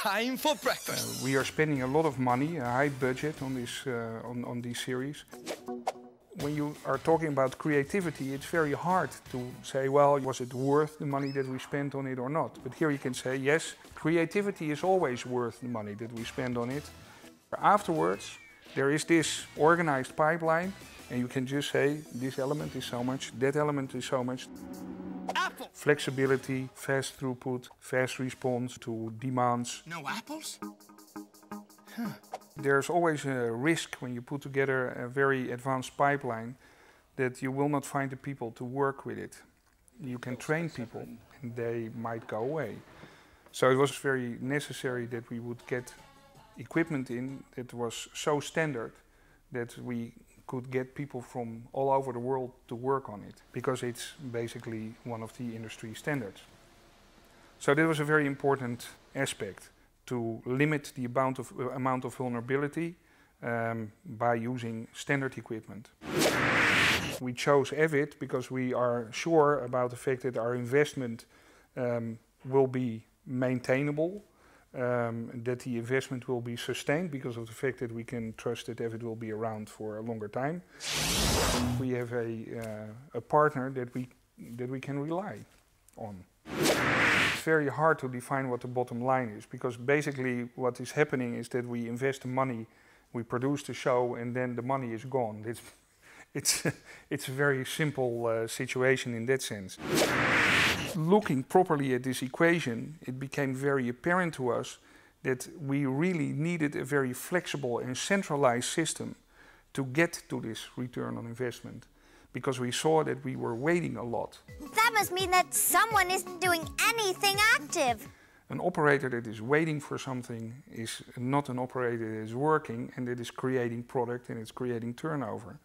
time for breakfast. We are spending a lot of money, a high budget on this on these series. When you are talking about creativity, it's very hard to say, well, was it worth the money that we spent on it or not? But here you can say, yes, creativity is always worth the money that we spend on it. Afterwards, there is this organized pipeline, and you can just say, this element is so much, that element is so much. Apple. Flexibility, fast throughput, fast response to demands. No apples? There's always a risk when you put together a very advanced pipeline that you will not find the people to work with it. You can train people and they might go away. So it was very necessary that we would get equipment in that was so standard that we could get people from all over the world to work on it, because it's basically one of the industry standards. So that was a very important aspect, to limit the amount of vulnerability by using standard equipment. We chose Avid because we are sure about the fact that our investment will be maintainable, that the investment will be sustained because of the fact that we can trust that Avid will be around for a longer time. We have a partner that we can rely on. It's very hard to define what the bottom line is, because basically what is happening is that we invest the money, we produce the show, and then the money is gone. It's a very simple situation in that sense. Looking properly at this equation, it became very apparent to us that we really needed a very flexible and centralized system to get to this return on investment, because we saw that we were waiting a lot. That must mean that someone isn't doing anything active. An operator that is waiting for something is not an operator that is working and that is creating product and it's creating turnover.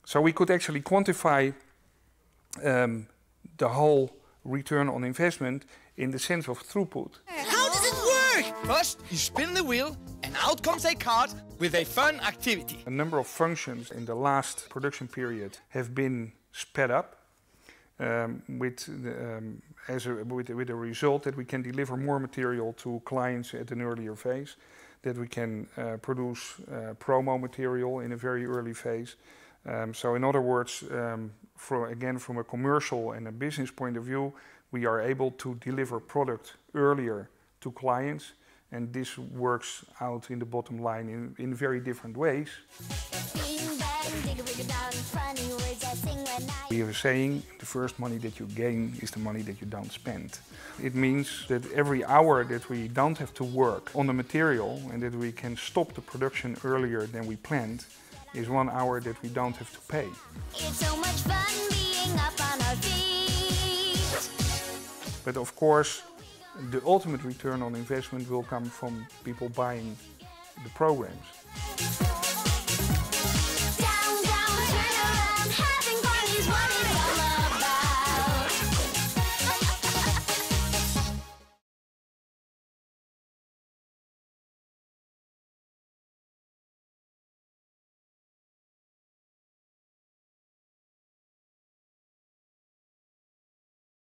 So we could actually quantify the whole return on investment in the sense of throughput. How does it work? First, you spin the wheel and out comes a card with a fun activity. A number of functions in the last production period have been sped up with a result that we can deliver more material to clients at an earlier phase, that we can produce promo material in a very early phase. So in other words, from a commercial and a business point of view, we are able to deliver product earlier to clients, and this works out in the bottom line in very different ways. We have a saying, the first money that you gain is the money that you don't spend. It means that every hour that we don't have to work on the material and that we can stop the production earlier than we planned is 1 hour that we don't have to pay. It's so much fun being up on our feet. But of course, the ultimate return on investment will come from people buying the programs.